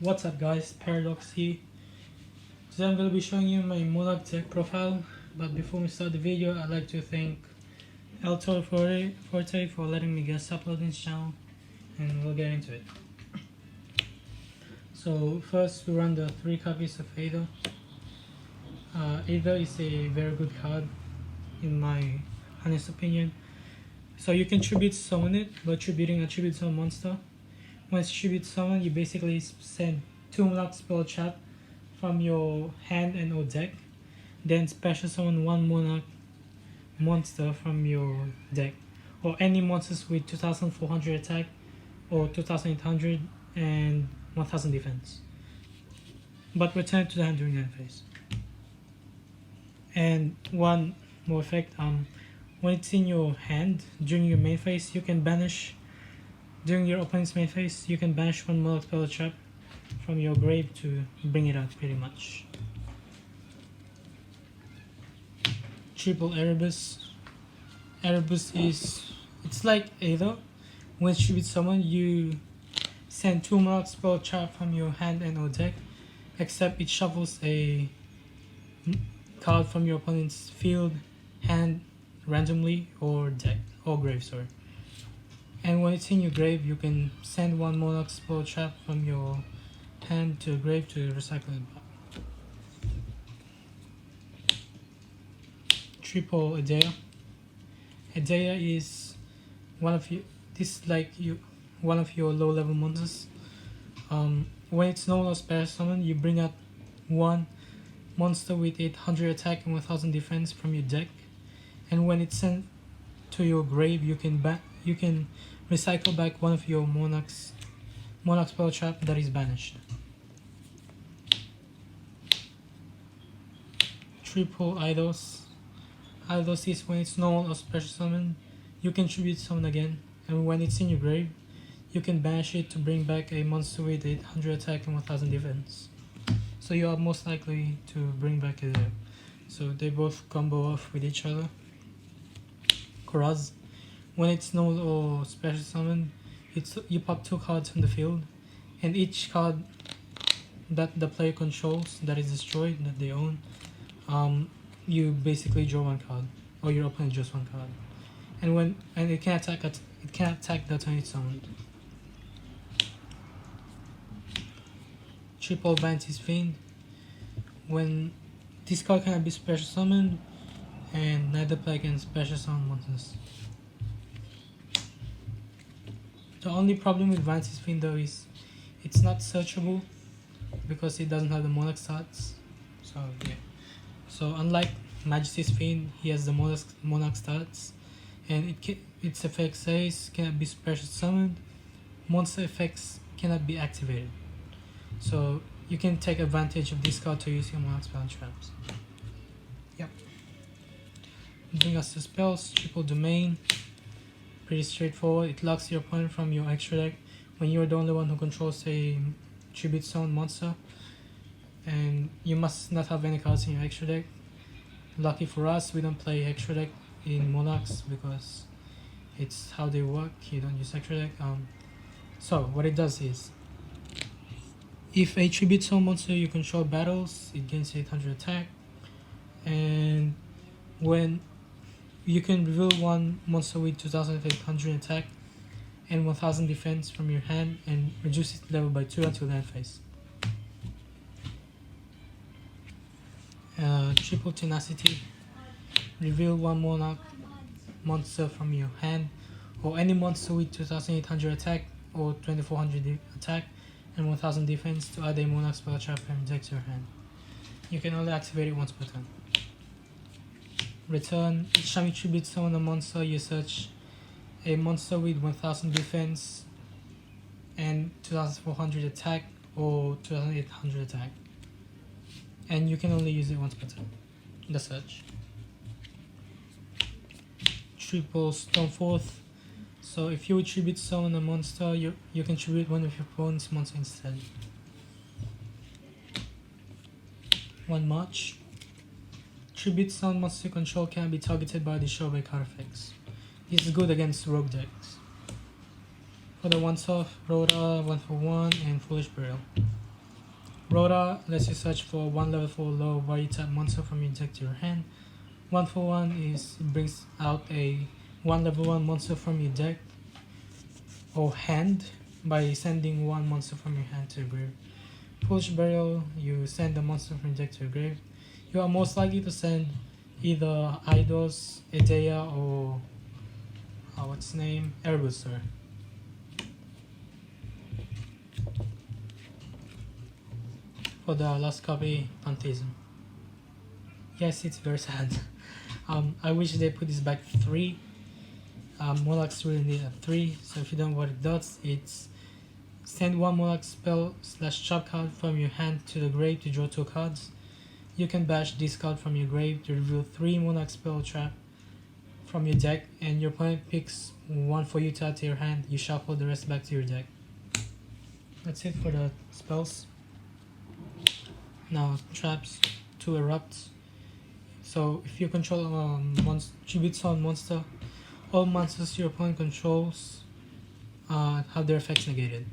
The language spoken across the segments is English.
What's up guys, Paradox here. Today I'm going to be showing you my Monarch deck profile, but before we start the video I'd like to thank Ehther for letting me guest upload this channel, and we'll get into it. So first we run the 3 copies of Eidos. Ehther is a very good card in my honest opinion. So you can tribute summon it by tributing a tribute summon monster. When it's tribute summon, you basically send 2 Monarch spell trap from your hand and or deck, then special summon 1 Monarch monster from your deck, or any monsters with 2400 attack or 2800 and 1000 defense, but return to the hand during that phase. And one more effect, when it's in your hand during your main phase, you can banish. During your opponent's main phase, you can banish 1 Monarch spell trap from your grave to bring it out pretty much. Triple Erebus. Erebus it's like Eidos. When it's tribute summon, you send 2 Monarch spell trap from your hand and or deck, except it shuffles a card from your opponent's field, hand randomly, or deck or grave, sorry. And when it's in your grave, you can send 1 Monarch spell trap from your hand to grave to recycle it back. Triple Edea. Edea is one of your low level monsters. When it's no longer special summon, you bring out 1 monster with 800 attack and 1000 defense from your deck, and when it's sent to your grave, you can recycle back 1 of your Monarch spell trap that is banished. Triple Eidos. Eidos is when it's normal or special summon, you can tribute summon again, and when it's in your grave, you can banish it to bring back a monster with 800 attack and 1000 defense. So you are most likely to bring back Edea. So they both combo off with each other. Kuraz. When it's normal or special summon, you pop 2 cards from the field, and each card that the player controls that is destroyed, that they own, you basically draw 1 card, or your opponent draws 1 card, and it can attack the turn it's summoned. Triple Vanity's Fiend. When this card cannot be special summoned, and neither player can special summon monsters. The only problem with Vanity's Fiend though is it's not searchable because it doesn't have the Monarch stats. So yeah. So unlike Majesty's Fiend, he has the Monarch stats, and its effect says cannot be special summoned. Monster effects cannot be activated. So you can take advantage of this card to use your Monarch spell traps. Yep. Bring us to spells. Triple Domain. Pretty straightforward. It locks your opponent from your extra deck when you're the only one who controls a tribute summon monster, and you must not have any cards in your extra deck. Lucky for us, we don't play extra deck in Monarchs because it's how they work. You don't use extra deck. So what it does is, if a tribute summon monster you control battles, it gains 800 attack, and when you can reveal 1 monster with 2800 attack and 1000 defense from your hand and reduce its level by 2 until the end phase. Triple Tenacity. Reveal 1 Monarch monster from your hand, or any monster with 2800 attack or 2400 attack and 1000 defense to add a Monarch spell trap and deck to your hand. You can only activate it once per turn. Return. Each time you tribute summon a monster, you search a monster with 1000 defense and 2400 attack or 2800 attack, and you can only use it once per turn. The search. Triple Stormforth. So if you would tribute summon a monster, you can tribute 1 of your opponent's monster instead. 1 March. Tribute summon monster control can be targeted by destroy card effects. This is good against rogue decks. For the once off, Raiouza, 1 for 1, and Foolish Burial. Rhoda lets you search for 1 level 4 low value type monster from your deck to your hand. 1 for 1 is it brings out a 1 level 1 monster from your deck or hand by sending 1 monster from your hand to your grave. Foolish Burial, you send a monster from your deck to your grave. You are most likely to send either Eidos, Edea, or what's his name? Erebus. For the last copy, Pantheism. Yes, it's very sad. I wish they put this back 3. Monarchs really need a 3, so if you don't know what it does, it's send 1 Monarch spell / trap card from your hand to the grave to draw 2 cards. You can bash this card from your grave to reveal 3 Monarch spell trap from your deck, and your opponent picks 1 for you to add to your hand. You shuffle the rest back to your deck. That's it for the spells. Now traps, 2 Erupt. So if you control tribute summon monster, all monsters your opponent controls have their effects negated.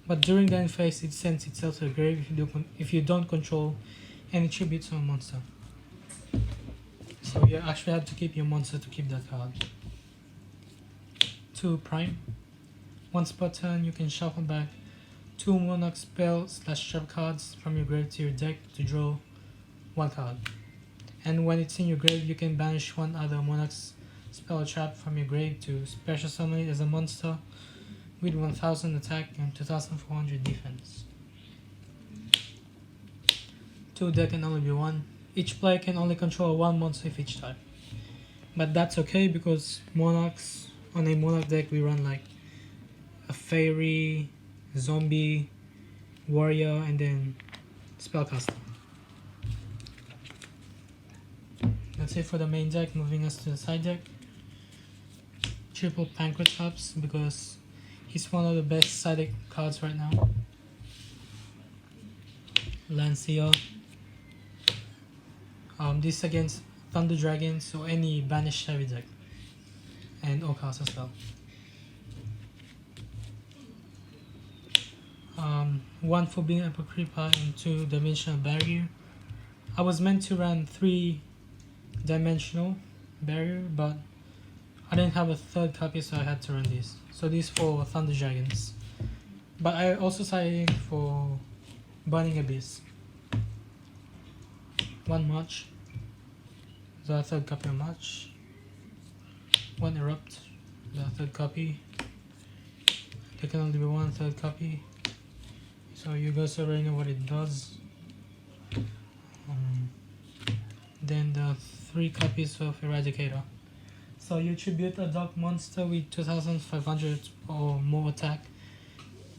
But during the end phase, it sends itself to the grave if you don't control any tribute summon monster. So you actually have to keep your monster to keep that card. 2 Prime. Once per turn, you can shuffle back 2 Monarch spell / trap cards from your grave to your deck to draw 1 card. And when it's in your grave, you can banish 1 other Monarch spell trap from your grave to special summon it as a monster with 1000 attack and 2400 defense. 2 deck can only be 1. Each player can only control 1 monster of each type. But that's okay because Monarchs, on a Monarch deck we run like a Fairy, Zombie, Warrior, and then Spellcaster. That's it for the main deck. Moving us to the side deck. Triple Pankratops because he's one of the best side deck cards right now. Lancea. This against Thunder Dragon, so any banished heavy deck. And Okas as well. 1 for being Apocrypha and 2 dimensional barrier. I was meant to run 3 dimensional barrier, but I didn't have a 3rd copy, so I had to run this. So this for Thunder Dragons. But I also signed for Burning Abyss. 1 March. The 3rd copy of March. 1 Erupt. The 3rd copy. There can only be 1 3rd copy. So you guys already know what it does. Then the 3 copies of Eradicator. So you tribute a dark monster with 2500 or more attack.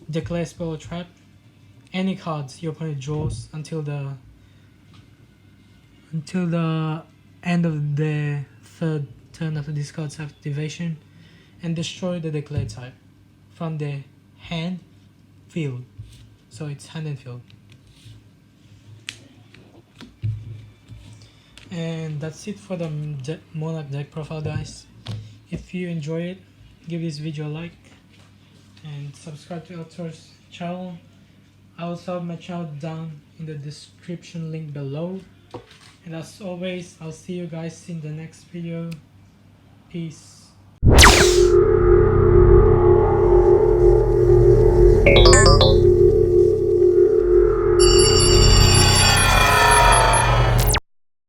Declare spell or trap. Any cards your opponent draws until the end of the 3rd turn after this card's activation, and destroy the declared type from the hand field. So it's hand and field. And that's it for the Monarch deck profile, guys. If you enjoy it, give this video a like and subscribe to Ehther's channel. I also have my channel down in the description link below. And as always, I'll see you guys in the next video. Peace.